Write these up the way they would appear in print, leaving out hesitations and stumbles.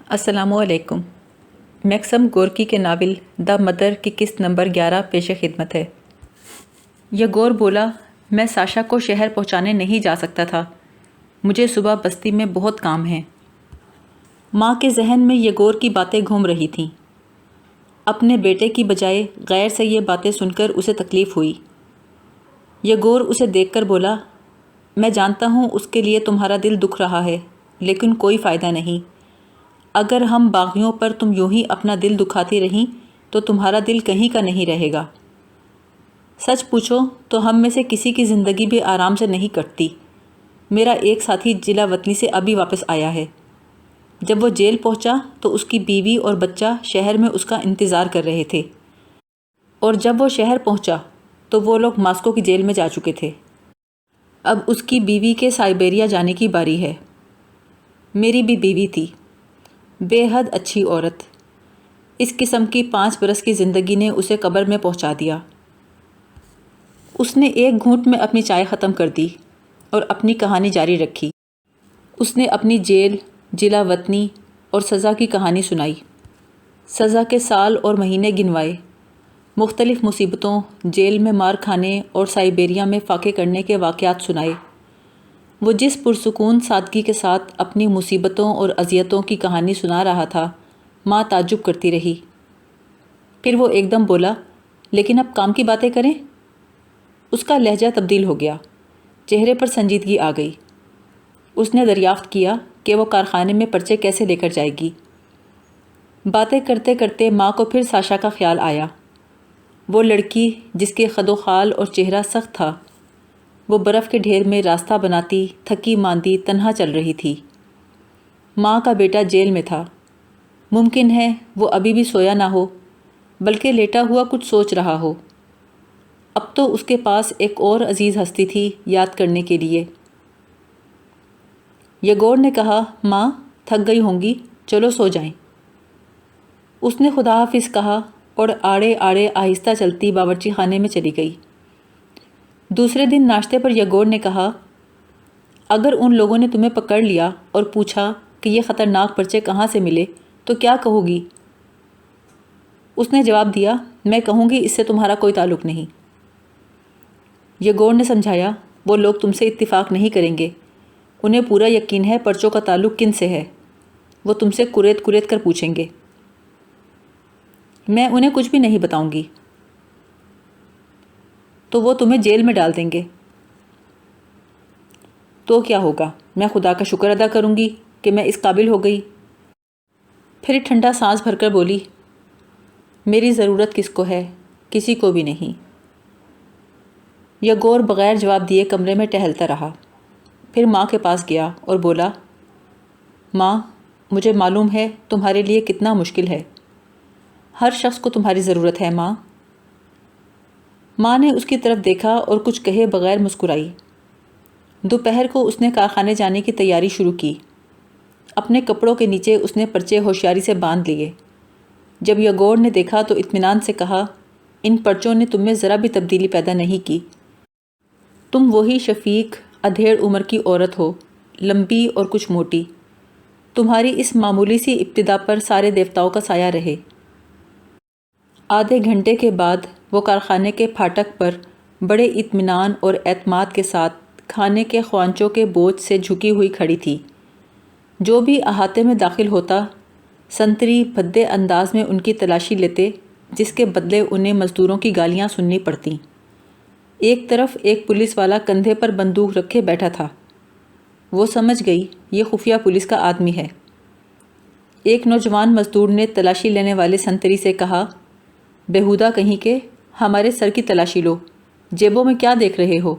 السلام علیکم۔ Maxim Gorky کے ناول دا مدر کی قسط نمبر 11 پیش خدمت ہے۔ یگور بولا، میں ساشا کو شہر پہنچانے نہیں جا سکتا تھا، مجھے صبح بستی میں بہت کام ہیں۔ ماں کے ذہن میں یگور کی باتیں گھوم رہی تھیں۔ اپنے بیٹے کی بجائے غیر سے یہ باتیں سن کر اسے تکلیف ہوئی۔ یگور اسے دیکھ کر بولا، میں جانتا ہوں اس کے لیے تمہارا دل دکھ رہا ہے، لیکن کوئی فائدہ نہیں۔ اگر ہم باغیوں پر تم یوں ہی اپنا دل دکھاتی رہیں تو تمہارا دل کہیں کا نہیں رہے گا۔ سچ پوچھو تو ہم میں سے کسی کی زندگی بھی آرام سے نہیں کٹتی۔ میرا ایک ساتھی جلا وطنی سے ابھی واپس آیا ہے۔ جب وہ جیل پہنچا تو اس کی بیوی اور بچہ شہر میں اس کا انتظار کر رہے تھے، اور جب وہ شہر پہنچا تو وہ لوگ ماسکو کی جیل میں جا چکے تھے۔ اب اس کی بیوی کے سائبیریا جانے کی باری ہے۔ میری بھی بیوی تھی، بے حد اچھی عورت۔ اس قسم کی 5 برس کی زندگی نے اسے قبر میں پہنچا دیا۔ اس نے ایک گھونٹ میں اپنی چائے ختم کر دی اور اپنی کہانی جاری رکھی۔ اس نے اپنی جیل، جلا وطنی اور سزا کی کہانی سنائی۔ سزا کے سال اور مہینے گنوائے، مختلف مصیبتوں، جیل میں مار کھانے اور سائبیریا میں فاقے کرنے کے واقعات سنائے۔ وہ جس پرسکون سادگی کے ساتھ اپنی مصیبتوں اور اذیتوں کی کہانی سنا رہا تھا، ماں تعجب کرتی رہی۔ پھر وہ ایک دم بولا، لیکن اب کام کی باتیں کریں۔ اس کا لہجہ تبدیل ہو گیا، چہرے پر سنجیدگی آ گئی۔ اس نے دریافت کیا کہ وہ کارخانے میں پرچے کیسے لے کر جائے گی۔ باتیں کرتے کرتے ماں کو پھر ساشا کا خیال آیا۔ وہ لڑکی جس کے خد و خال اور چہرہ سخت تھا، وہ برف کے ڈھیر میں راستہ بناتی، تھکی ماندی تنہا چل رہی تھی۔ ماں کا بیٹا جیل میں تھا۔ ممکن ہے وہ ابھی بھی سویا نہ ہو، بلکہ لیٹا ہوا کچھ سوچ رہا ہو۔ اب تو اس کے پاس ایک اور عزیز ہستی تھی یاد کرنے کے لیے۔ یگور نے کہا، ماں تھک گئی ہوں گی، چلو سو جائیں۔ اس نے خدا حافظ کہا اور آڑے آڑے آہستہ چلتی باورچی خانے میں چلی گئی۔ دوسرے دن ناشتے پر یگور نے کہا، اگر ان لوگوں نے تمہیں پکڑ لیا اور پوچھا کہ یہ خطرناک پرچے کہاں سے ملے تو کیا کہو گی؟ اس نے جواب دیا، میں کہوں گی اس سے تمہارا کوئی تعلق نہیں۔ یگور نے سمجھایا، وہ لوگ تم سے اتفاق نہیں کریں گے، انہیں پورا یقین ہے پرچوں کا تعلق کن سے ہے، وہ تم سے کریت کریت کر پوچھیں گے۔ میں انہیں کچھ بھی نہیں بتاؤں گی تو وہ تمہیں جیل میں ڈال دیں گے۔ تو کیا ہوگا، میں خدا کا شکر ادا کروں گی کہ میں اس قابل ہو گئی۔ پھر ٹھنڈا سانس بھر کر بولی، میری ضرورت کس کو ہے، کسی کو بھی نہیں۔ یگور بغیر جواب دیے کمرے میں ٹہلتا رہا، پھر ماں کے پاس گیا اور بولا، ماں مجھے معلوم ہے تمہارے لیے کتنا مشکل ہے، ہر شخص کو تمہاری ضرورت ہے ماں۔ ماں نے اس کی طرف دیکھا اور کچھ کہے بغیر مسکرائی۔ دوپہر کو اس نے کارخانے جانے کی تیاری شروع کی۔ اپنے کپڑوں کے نیچے اس نے پرچے ہوشیاری سے باندھ لیے۔ جب یگور نے دیکھا تو اطمینان سے کہا، ان پرچوں نے تم میں ذرا بھی تبدیلی پیدا نہیں کی۔ تم وہی شفیق ادھیڑ عمر کی عورت ہو، لمبی اور کچھ موٹی۔ تمہاری اس معمولی سی ابتدا پر سارے دیوتاؤں کا سایہ رہے۔ آدھے گھنٹے کے بعد وہ کارخانے کے پھاٹک پر بڑے اطمینان اور اعتماد کے ساتھ کھانے کے خوانچوں کے بوجھ سے جھکی ہوئی کھڑی تھی۔ جو بھی احاطے میں داخل ہوتا، سنتری بھدے انداز میں ان کی تلاشی لیتے، جس کے بدلے انہیں مزدوروں کی گالیاں سننی پڑتیں۔ ایک طرف ایک پولیس والا کندھے پر بندوق رکھے بیٹھا تھا۔ وہ سمجھ گئی یہ خفیہ پولیس کا آدمی ہے۔ ایک نوجوان مزدور نے تلاشی لینے والے سنتری سے کہا، بےہودہ کہیں کہ، ہمارے سر کی تلاشی لو، جیبوں میں کیا دیکھ رہے ہو؟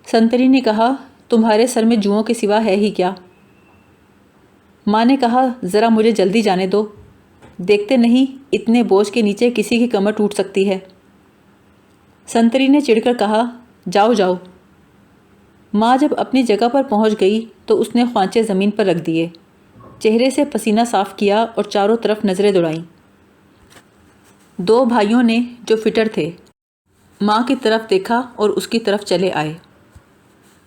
سنتری نے کہا، تمہارے سر میں جوؤں کے سوا ہے ہی کیا؟ ماں نے کہا، ذرا مجھے جلدی جانے دو، دیکھتے نہیں اتنے بوجھ کے نیچے کسی کی کمر ٹوٹ سکتی ہے۔ سنتری نے چڑھ کر کہا، جاؤ جاؤ۔ ماں جب اپنی جگہ پر پہنچ گئی تو اس نے خوانچے زمین پر رکھ دیے، چہرے سے پسینہ صاف کیا اور چاروں طرف نظریں دوڑائیں۔ 2 بھائیوں نے جو فٹر تھے، ماں کی طرف دیکھا اور اس کی طرف چلے آئے۔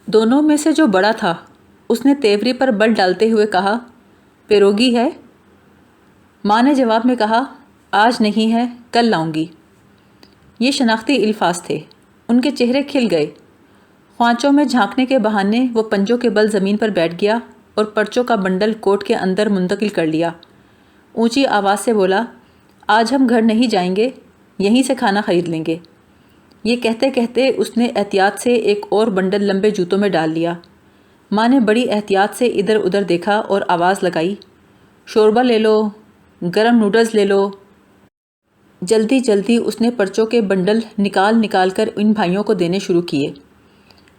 دونوں میں سے جو بڑا تھا، اس نے تیوری پر بل ڈالتے ہوئے کہا، پیروگی ہے؟ ماں نے جواب میں کہا، آج نہیں ہے، کل لاؤں گی۔ یہ شناختی الفاظ تھے۔ ان کے چہرے کھل گئے۔ خوانچوں میں جھانکنے کے بہانے وہ پنجوں کے بل زمین پر بیٹھ گیا اور پرچوں کا بنڈل کوٹ کے اندر منتقل کر لیا۔ اونچی آواز سے بولا، آج ہم گھر نہیں جائیں گے، یہیں سے کھانا خرید لیں گے۔ یہ کہتے کہتے اس نے احتیاط سے ایک اور بنڈل لمبے جوتوں میں ڈال لیا۔ ماں نے بڑی احتیاط سے ادھر ادھر دیکھا اور آواز لگائی، شوربہ لے لو، گرم نوڈلز لے لو۔ جلدی جلدی اس نے پرچوں کے بنڈل نکال نکال کر ان بھائیوں کو دینے شروع کیے۔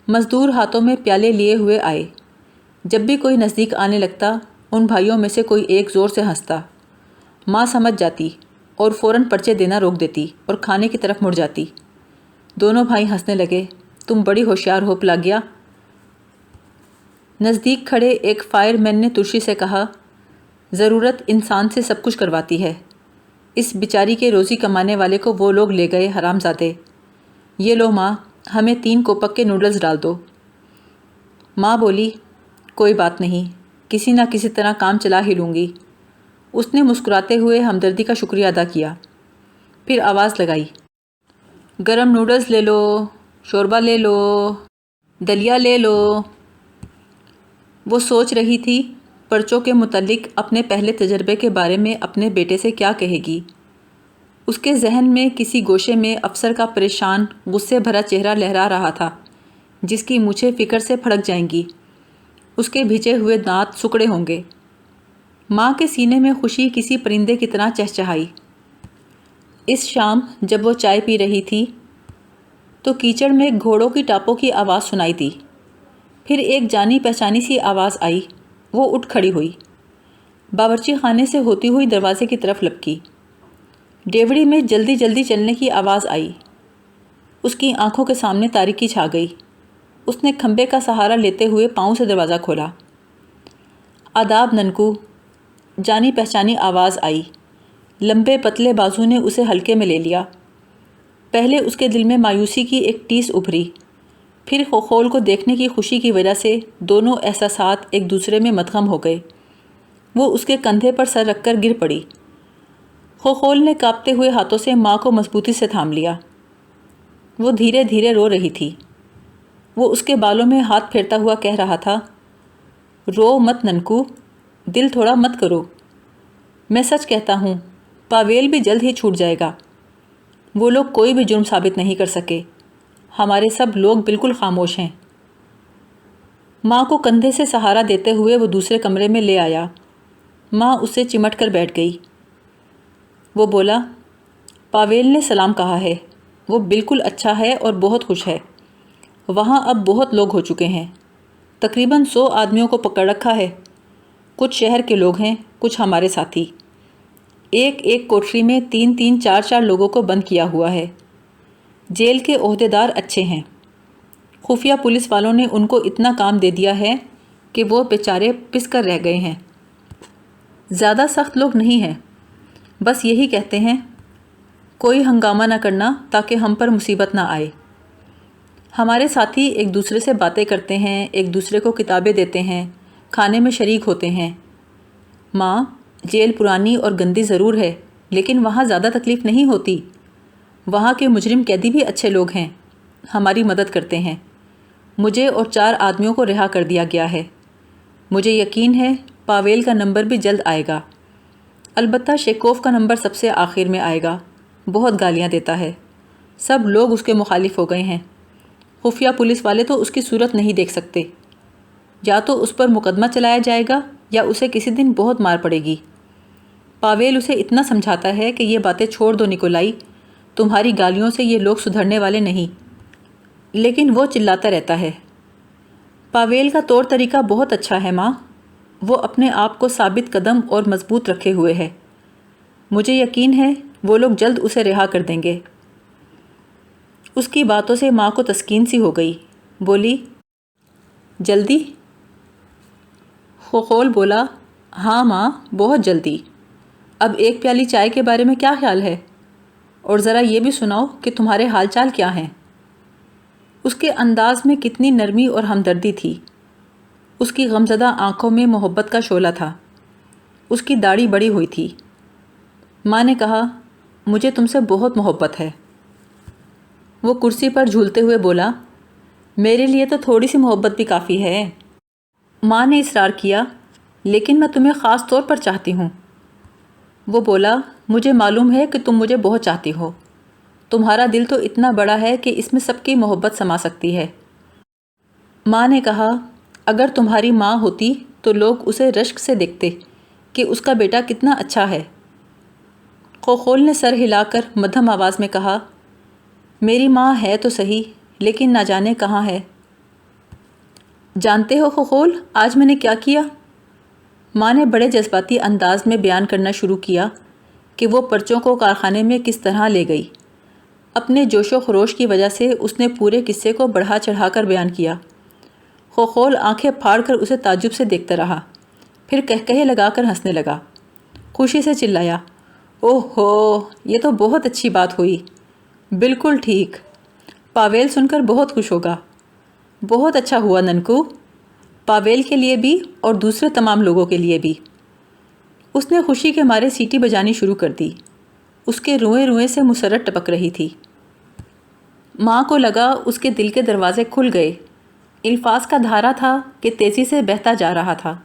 مزدور ہاتھوں میں پیالے لیے ہوئے آئے۔ جب بھی کوئی نزدیک آنے لگتا، ان بھائیوں میں سے کوئی ایک زور سے ہنستا۔ ماں سمجھ جاتی اور فوراً پرچے دینا روک دیتی اور کھانے کی طرف مڑ جاتی۔ دونوں بھائی ہنسنے لگے۔ تم بڑی ہوشیار ہو پلاگیا۔ نزدیک کھڑے ایک فائر مین نے ترشی سے کہا، ضرورت انسان سے سب کچھ کرواتی ہے۔ اس بیچاری کے روزی کمانے والے کو وہ لوگ لے گئے، حرام زادے۔ یہ لو ماں، ہمیں 3 کوپک کے نوڈلز ڈال دو۔ ماں بولی، کوئی بات نہیں، کسی نہ کسی طرح کام چلا ہی لوں گی۔ اس نے مسکراتے ہوئے ہمدردی کا شکریہ ادا کیا۔ پھر آواز لگائی، گرم نوڈلز لے لو، شوربہ لے لو، دلیا لے لو۔ وہ سوچ رہی تھی پرچوں کے متعلق اپنے پہلے تجربے کے بارے میں اپنے بیٹے سے کیا کہے گی۔ اس کے ذہن میں کسی گوشے میں افسر کا پریشان، غصے بھرا چہرہ لہرا رہا تھا، جس کی مونچھیں فکر سے پھڑک جائیں گی، اس کے بھیچے ہوئے دانت سکڑے ہوں گے۔ ماں کے سینے میں خوشی کسی پرندے کی طرح چہچہائی۔ اس شام جب وہ چائے پی رہی تھی تو کیچڑ میں گھوڑوں کی ٹاپوں کی آواز سنائی دی۔ پھر ایک جانی پہچانی سی آواز آئی۔ وہ اٹھ کھڑی ہوئی، باورچی خانے سے ہوتی ہوئی دروازے کی طرف لپکی۔ ڈیوڑی میں جلدی جلدی چلنے کی آواز آئی۔ اس کی آنکھوں کے سامنے تاریکی چھا گئی۔ اس نے کھمبے کا سہارا لیتے ہوئے پاؤں سے دروازہ کھولا۔ آداب ننکو، جانی پہچانی آواز آئی۔ لمبے پتلے بازو نے اسے ہلکے میں لے لیا۔ پہلے اس کے دل میں مایوسی کی ایک ٹیس ابھری، پھر خوخول کو دیکھنے کی خوشی کی وجہ سے دونوں احساسات ایک دوسرے میں مدغم ہو گئے۔ وہ اس کے کندھے پر سر رکھ کر گر پڑی۔ خوخول نے کانپتے ہوئے ہاتھوں سے ماں کو مضبوطی سے تھام لیا۔ وہ دھیرے دھیرے رو رہی تھی۔ وہ اس کے بالوں میں ہاتھ پھیرتا ہوا کہہ رہا تھا، رو مت ننکو، دل تھوڑا مت کرو۔ میں سچ کہتا ہوں، پاویل بھی جلد ہی چھوٹ جائے گا۔ وہ لوگ کوئی بھی جرم ثابت نہیں کر سکے۔ ہمارے سب لوگ بالکل خاموش ہیں۔ ماں کو کندھے سے سہارا دیتے ہوئے وہ دوسرے کمرے میں لے آیا۔ ماں اس سے چمٹ کر بیٹھ گئی۔ وہ بولا، پاویل نے سلام کہا ہے، وہ بالکل اچھا ہے اور بہت خوش ہے۔ وہاں اب بہت لوگ ہو چکے ہیں، تقریباً 100 آدمیوں کو پکڑ رکھا ہے۔ کچھ شہر کے لوگ ہیں، کچھ ہمارے ساتھی۔ ایک ایک کوٹری میں 3 4 لوگوں کو بند کیا ہوا ہے۔ جیل کے عہدیدار اچھے ہیں۔ خفیہ پولیس والوں نے ان کو اتنا کام دے دیا ہے کہ وہ بیچارے پس کر رہ گئے ہیں۔ زیادہ سخت لوگ نہیں ہیں، بس یہی کہتے ہیں، کوئی ہنگامہ نہ کرنا تاکہ ہم پر مصیبت نہ آئے۔ ہمارے ساتھی ایک دوسرے سے باتیں کرتے ہیں، ایک دوسرے کو کتابیں دیتے ہیں، کھانے میں شریک ہوتے ہیں۔ ماں، جیل پرانی اور گندی ضرور ہے، لیکن وہاں زیادہ تکلیف نہیں ہوتی۔ وہاں کے مجرم قیدی بھی اچھے لوگ ہیں، ہماری مدد کرتے ہیں۔ مجھے اور 4 آدمیوں کو رہا کر دیا گیا ہے۔ مجھے یقین ہے پاویل کا نمبر بھی جلد آئے گا۔ البتہ شیکوف کا نمبر سب سے آخر میں آئے گا۔ بہت گالیاں دیتا ہے۔ سب لوگ اس کے مخالف ہو گئے ہیں۔ خفیہ پولیس والے تو اس کی صورت نہیں دیکھ سکتے۔ یا تو اس پر مقدمہ چلایا جائے گا یا اسے کسی دن بہت مار پڑے گی۔ پاویل اسے اتنا سمجھاتا ہے کہ یہ باتیں چھوڑ دو نکولائی، تمہاری گالیوں سے یہ لوگ سدھرنے والے نہیں۔ لیکن وہ چلاتا رہتا ہے۔ پاویل کا طور طریقہ بہت اچھا ہے ماں، وہ اپنے آپ کو ثابت قدم اور مضبوط رکھے ہوئے ہے۔ مجھے یقین ہے وہ لوگ جلد اسے رہا کر دیں گے۔ اس کی باتوں سے ماں کو تسکین سی ہو گئی۔ بولی، جلدی؟ خوخول بولا، ہاں ماں، بہت جلدی۔ اب ایک پیالی چائے کے بارے میں کیا خیال ہے؟ اور ذرا یہ بھی سناؤ کہ تمہارے حال چال کیا ہیں؟ اس کے انداز میں کتنی نرمی اور ہمدردی تھی۔ اس کی غمزدہ آنکھوں میں محبت کا شعلہ تھا۔ اس کی داڑھی بڑی ہوئی تھی۔ ماں نے کہا، مجھے تم سے بہت محبت ہے۔ وہ کرسی پر جھولتے ہوئے بولا، میرے لیے تو تھوڑی سی محبت بھی کافی ہے۔ ماں نے اصرار کیا، لیکن میں تمہیں خاص طور پر چاہتی ہوں۔ وہ بولا، مجھے معلوم ہے کہ تم مجھے بہت چاہتی ہو۔ تمہارا دل تو اتنا بڑا ہے کہ اس میں سب کی محبت سما سکتی ہے۔ ماں نے کہا، اگر تمہاری ماں ہوتی تو لوگ اسے رشک سے دیکھتے کہ اس کا بیٹا کتنا اچھا ہے۔ خوخول نے سر ہلا کر مدھم آواز میں کہا، میری ماں ہے تو صحیح، لیکن نہ جانے کہاں ہے۔ جانتے ہو خوخول، آج میں نے کیا کیا؟ ماں نے بڑے جذباتی انداز میں بیان کرنا شروع کیا کہ وہ پرچوں کو کارخانے میں کس طرح لے گئی۔ اپنے جوش و خروش کی وجہ سے اس نے پورے قصے کو بڑھا چڑھا کر بیان کیا۔ خوخول آنکھیں پھاڑ کر اسے تعجب سے دیکھتا رہا، پھر کہکہے لگا کر ہنسنے لگا، خوشی سے چلایا، اوہ ہو، یہ تو بہت اچھی بات ہوئی، بالکل ٹھیک، پاویل سن کر بہت خوش ہوگا۔ بہت اچھا ہوا ننکو، پاویل کے لیے بھی اور دوسرے تمام لوگوں کے لیے بھی۔ اس نے خوشی کے مارے سیٹی بجانی شروع کر دی۔ اس کے روئیں روئیں سے مسرت ٹپک رہی تھی۔ ماں کو لگا اس کے دل کے دروازے کھل گئے۔ الفاظ کا دھارا تھا کہ تیزی سے بہتا جا رہا تھا۔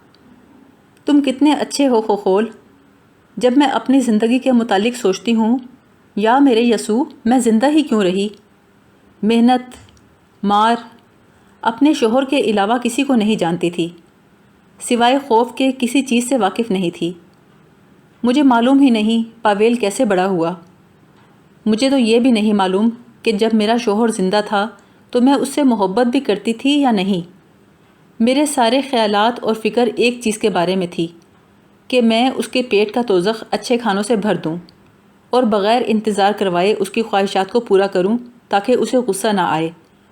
تم کتنے اچھے ہو خوخول۔ جب میں اپنی زندگی کے متعلق سوچتی ہوں، یا میرے یسوع، میں زندہ ہی کیوں رہی؟ محنت، مار، اپنے شوہر کے علاوہ کسی کو نہیں جانتی تھی، سوائے خوف کے کسی چیز سے واقف نہیں تھی۔ مجھے معلوم ہی نہیں پاویل کیسے بڑا ہوا۔ مجھے تو یہ بھی نہیں معلوم کہ جب میرا شوہر زندہ تھا تو میں اس سے محبت بھی کرتی تھی یا نہیں۔ میرے سارے خیالات اور فکر ایک چیز کے بارے میں تھی کہ میں اس کے پیٹ کا دوزخ اچھے کھانوں سے بھر دوں اور بغیر انتظار کروائے اس کی خواہشات کو پورا کروں، تاکہ اسے غصہ نہ آئے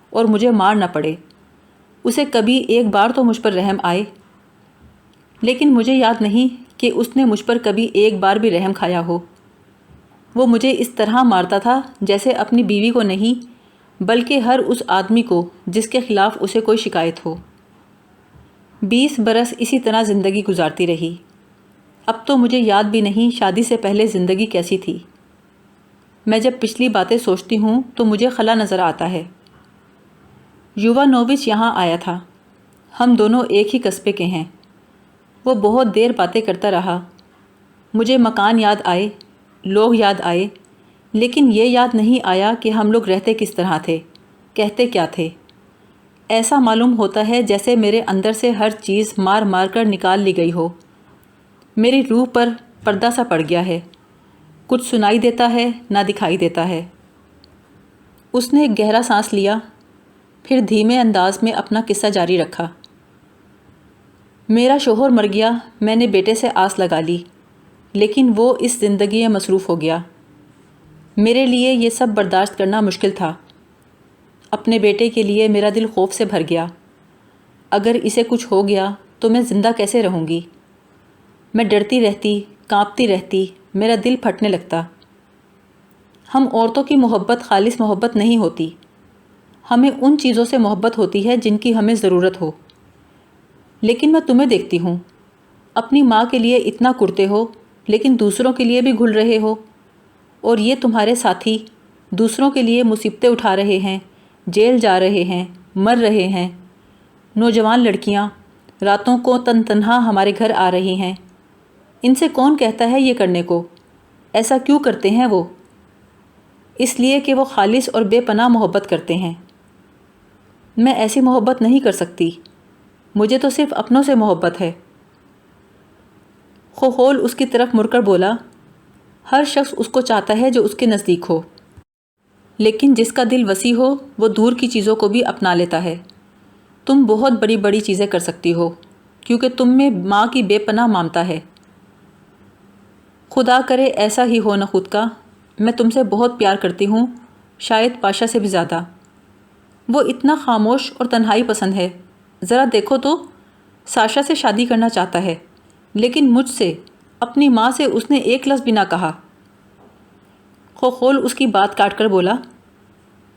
اور مجھے مار نہ پڑے، اسے کبھی ایک بار تو مجھ پر رحم آئے۔ لیکن مجھے یاد نہیں کہ اس نے مجھ پر کبھی ایک بار بھی رحم کھایا ہو۔ وہ مجھے اس طرح مارتا تھا جیسے اپنی بیوی کو نہیں، بلکہ ہر اس آدمی کو جس کے خلاف اسے کوئی شکایت ہو۔ 20 برس اسی طرح زندگی گزارتی رہی۔ اب تو مجھے یاد بھی نہیں شادی سے پہلے زندگی کیسی تھی۔ میں جب پچھلی باتیں سوچتی ہوں تو مجھے خلا نظر آتا ہے۔ یووانووچ یہاں آیا تھا، ہم دونوں ایک ہی قصبے کے ہیں۔ وہ بہت دیر باتیں کرتا رہا۔ مجھے مکان یاد آئے، لوگ یاد آئے، لیکن یہ یاد نہیں آیا کہ ہم لوگ رہتے کس طرح تھے، کہتے کیا تھے۔ ایسا معلوم ہوتا ہے جیسے میرے اندر سے ہر چیز مار مار کر نکال لی گئی ہو۔ میری روح پر پردہ سا پڑ گیا ہے، کچھ سنائی دیتا ہے، نہ دکھائی دیتا ہے۔ اس نے ایک گہرا سانس لیا، پھر دھیمے انداز میں اپنا قصہ جاری رکھا۔ میرا شوہر مر گیا، میں نے بیٹے سے آس لگا لی، لیکن وہ اس زندگی میں مصروف ہو گیا۔ میرے لیے یہ سب برداشت کرنا مشکل تھا۔ اپنے بیٹے کے لیے میرا دل خوف سے بھر گیا۔ اگر اسے کچھ ہو گیا تو میں زندہ کیسے رہوں گی؟ میں ڈرتی رہتی، کانپتی رہتی، میرا دل پھٹنے لگتا۔ ہم عورتوں کی محبت خالص محبت نہیں ہوتی، ہمیں ان چیزوں سے محبت ہوتی ہے جن کی ہمیں ضرورت ہو۔ لیکن میں تمہیں دیکھتی ہوں، اپنی ماں کے لیے اتنا کرتے ہو، لیکن دوسروں کے لیے بھی گھل رہے ہو، اور یہ تمہارے ساتھی دوسروں کے لیے مصیبتیں اٹھا رہے ہیں، جیل جا رہے ہیں، مر رہے ہیں۔ نوجوان لڑکیاں راتوں کو تنہا ہمارے گھر آ رہی ہیں۔ ان سے کون کہتا ہے یہ کرنے کو؟ ایسا کیوں کرتے ہیں وہ؟ اس لیے کہ وہ خالص اور بے پناہ محبت کرتے ہیں۔ میں ایسی محبت نہیں کر سکتی، مجھے تو صرف اپنوں سے محبت ہے۔ خوخول اس کی طرف مڑ کر بولا، ہر شخص اس کو چاہتا ہے جو اس کے نزدیک ہو، لیکن جس کا دل وسیع ہو وہ دور کی چیزوں کو بھی اپنا لیتا ہے۔ تم بہت بڑی بڑی چیزیں کر سکتی ہو، کیونکہ تم میں ماں کی بے پناہ ممتا ہے۔ خدا کرے ایسا ہی ہو نہ خود کا، میں تم سے بہت پیار کرتی ہوں، شاید پاشا سے بھی زیادہ۔ وہ اتنا خاموش اور تنہائی پسند ہے، ذرا دیکھو تو، ساشا سے شادی کرنا چاہتا ہے، لیکن مجھ سے، اپنی ماں سے اس نے ایک لفظ بھی نہ کہا۔ خوخول اس کی بات کاٹ کر بولا،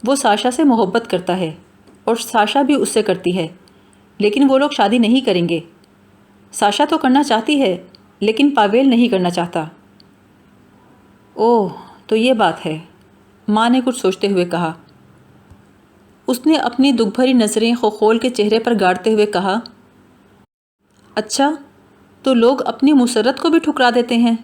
وہ ساشا سے محبت کرتا ہے اور ساشا بھی اس سے کرتی ہے، لیکن وہ لوگ شادی نہیں کریں گے۔ ساشا تو کرنا چاہتی ہے، لیکن پاویل نہیں کرنا چاہتا۔ اوہ، تو یہ بات ہے، ماں نے کچھ سوچتے ہوئے کہا۔ اس نے اپنی دکھ بھری نظریں خوخول کے چہرے پر گاڑتے ہوئے کہا، اچھا، تو لوگ اپنی مسرت کو بھی ٹھکرا دیتے ہیں؟